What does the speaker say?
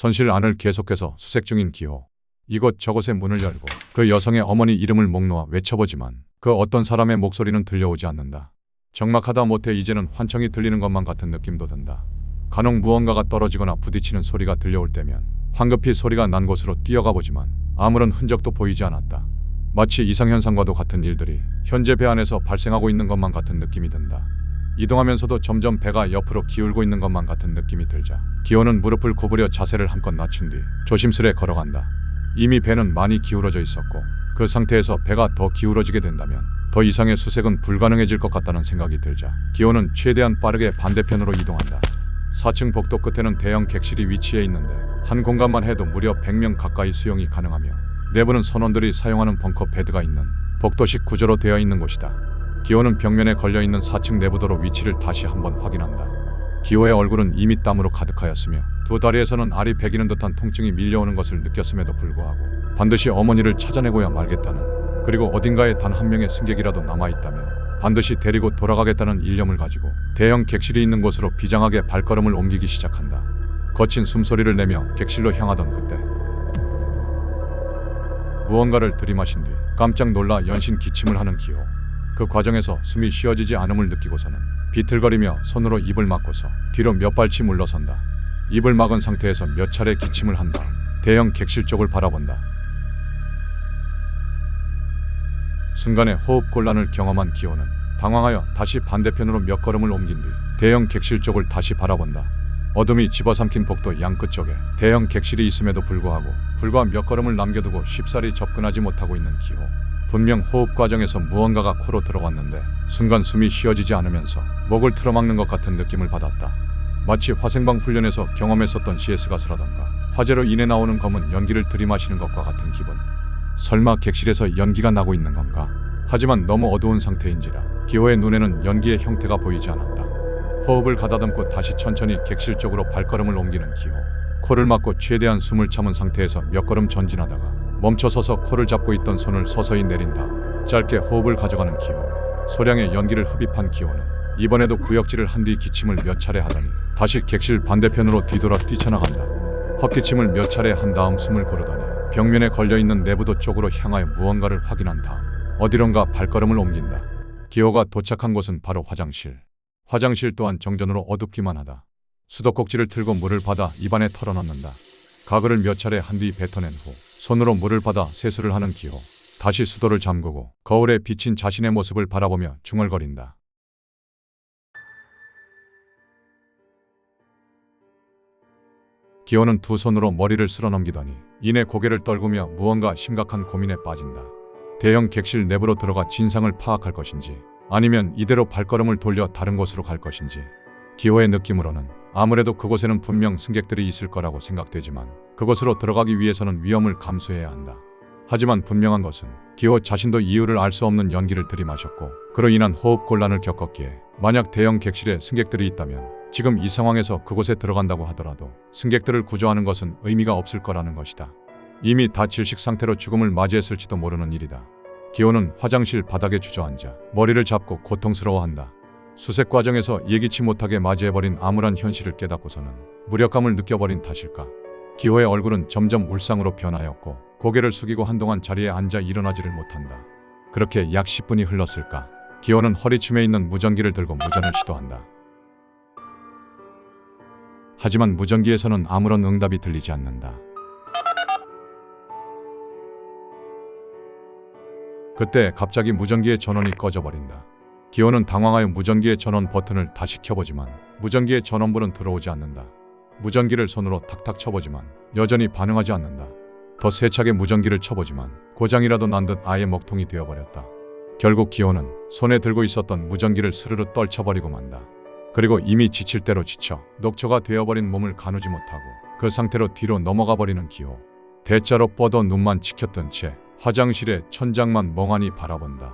선실 안을 계속해서 수색 중인 기호. 이곳저곳에 문을 열고 그 여성의 어머니 이름을 목 놓아 외쳐보지만 그 어떤 사람의 목소리는 들려오지 않는다. 적막하다 못해 이제는 환청이 들리는 것만 같은 느낌도 든다. 간혹 무언가가 떨어지거나 부딪히는 소리가 들려올 때면 황급히 소리가 난 곳으로 뛰어가 보지만 아무런 흔적도 보이지 않았다. 마치 이상현상과도 같은 일들이 현재 배 안에서 발생하고 있는 것만 같은 느낌이 든다. 이동하면서도 점점 배가 옆으로 기울고 있는 것만 같은 느낌이 들자 기호는 무릎을 구부려 자세를 한껏 낮춘 뒤 조심스레 걸어간다. 이미 배는 많이 기울어져 있었고 그 상태에서 배가 더 기울어지게 된다면 더 이상의 수색은 불가능해질 것 같다는 생각이 들자 기호는 최대한 빠르게 반대편으로 이동한다. 4층 복도 끝에는 대형 객실이 위치해 있는데 한 공간만 해도 무려 100명 가까이 수용이 가능하며 내부는 선원들이 사용하는 벙커 베드가 있는 복도식 구조로 되어 있는 곳이다. 기호는 벽면에 걸려있는 4층 내부도로 위치를 다시 한번 확인한다. 기호의 얼굴은 이미 땀으로 가득하였으며 두 다리에서는 알이 베기는 듯한 통증이 밀려오는 것을 느꼈음에도 불구하고 반드시 어머니를 찾아내고야 말겠다는, 그리고 어딘가에 단 한 명의 승객이라도 남아있다면 반드시 데리고 돌아가겠다는 일념을 가지고 대형 객실이 있는 곳으로 비장하게 발걸음을 옮기기 시작한다. 거친 숨소리를 내며 객실로 향하던 그때 무언가를 들이마신 뒤 깜짝 놀라 연신 기침을 하는 기호. 그 과정에서 숨이 쉬어지지 않음을 느끼고서는 비틀거리며 손으로 입을 막고서 뒤로 몇 발치 물러선다. 입을 막은 상태에서 몇 차례 기침을 한 다음 대형 객실 쪽을 바라본다. 순간의 호흡곤란을 경험한 기호는 당황하여 다시 반대편으로 몇 걸음을 옮긴 뒤 대형 객실 쪽을 다시 바라본다. 어둠이 집어삼킨 복도 양끝 쪽에 대형 객실이 있음에도 불구하고 불과 몇 걸음을 남겨두고 쉽사리 접근하지 못하고 있는 기호. 분명 호흡 과정에서 무언가가 코로 들어왔는데 순간 숨이 쉬어지지 않으면서 목을 틀어막는 것 같은 느낌을 받았다. 마치 화생방 훈련에서 경험했었던 CS 가스라던가 화재로 인해 나오는 검은 연기를 들이마시는 것과 같은 기분. 설마 객실에서 연기가 나고 있는 건가? 하지만 너무 어두운 상태인지라 기호의 눈에는 연기의 형태가 보이지 않았다. 호흡을 가다듬고 다시 천천히 객실 쪽으로 발걸음을 옮기는 기호. 코를 막고 최대한 숨을 참은 상태에서 몇 걸음 전진하다가 멈춰서서 코를 잡고 있던 손을 서서히 내린 다음 짧게 호흡을 가져가는 기호. 소량의 연기를 흡입한 기호는 이번에도 구역질을 한 뒤 기침을 몇 차례 하더니 다시 객실 반대편으로 뒤돌아 뛰쳐나간다. 헛기침을 몇 차례 한 다음 숨을 고르더니 벽면에 걸려있는 내부도 쪽으로 향하여 무언가를 확인한 다음 어디론가 발걸음을 옮긴다. 기호가 도착한 곳은 바로 화장실. 화장실 또한 정전으로 어둡기만 하다. 수도꼭지를 틀고 물을 받아 입안에 털어넣는다. 가글을 몇 차례 한 뒤 뱉어낸 후 손으로 물을 받아 세수를 하는 기호. 다시 수도를 잠그고 거울에 비친 자신의 모습을 바라보며 중얼거린다. 기호는 두 손으로 머리를 쓸어넘기더니 이내 고개를 떨구며 무언가 심각한 고민에 빠진다. 대형 객실 내부로 들어가 진상을 파악할 것인지 아니면 이대로 발걸음을 돌려 다른 곳으로 갈 것인지. 기호의 느낌으로는 아무래도 그곳에는 분명 승객들이 있을 거라고 생각되지만 그곳으로 들어가기 위해서는 위험을 감수해야 한다. 하지만 분명한 것은 기호 자신도 이유를 알 수 없는 연기를 들이마셨고 그로 인한 호흡 곤란을 겪었기에 만약 대형 객실에 승객들이 있다면 지금 이 상황에서 그곳에 들어간다고 하더라도 승객들을 구조하는 것은 의미가 없을 거라는 것이다. 이미 다 질식 상태로 죽음을 맞이했을지도 모르는 일이다. 기호는 화장실 바닥에 주저앉아 머리를 잡고 고통스러워한다. 수색 과정에서 예기치 못하게 맞이해버린 암울한 현실을 깨닫고서는 무력감을 느껴버린 탓일까. 기호의 얼굴은 점점 울상으로 변하였고 고개를 숙이고 한동안 자리에 앉아 일어나지를 못한다. 그렇게 약 10분이 흘렀을까. 기호는 허리춤에 있는 무전기를 들고 무전을 시도한다. 하지만 무전기에서는 아무런 응답이 들리지 않는다. 그때 갑자기 무전기의 전원이 꺼져버린다. 기호는 당황하여 무전기의 전원 버튼을 다시 켜보지만 무전기의 전원불은 들어오지 않는다. 무전기를 손으로 탁탁 쳐보지만 여전히 반응하지 않는다. 더 세차게 무전기를 쳐보지만 고장이라도 난 듯 아예 먹통이 되어버렸다. 결국 기호는 손에 들고 있었던 무전기를 스르르 떨쳐버리고 만다. 그리고 이미 지칠 대로 지쳐 녹초가 되어버린 몸을 가누지 못하고 그 상태로 뒤로 넘어가 버리는 기호. 대자로 뻗어 눈만 치켰던 채 화장실의 천장만 멍하니 바라본다.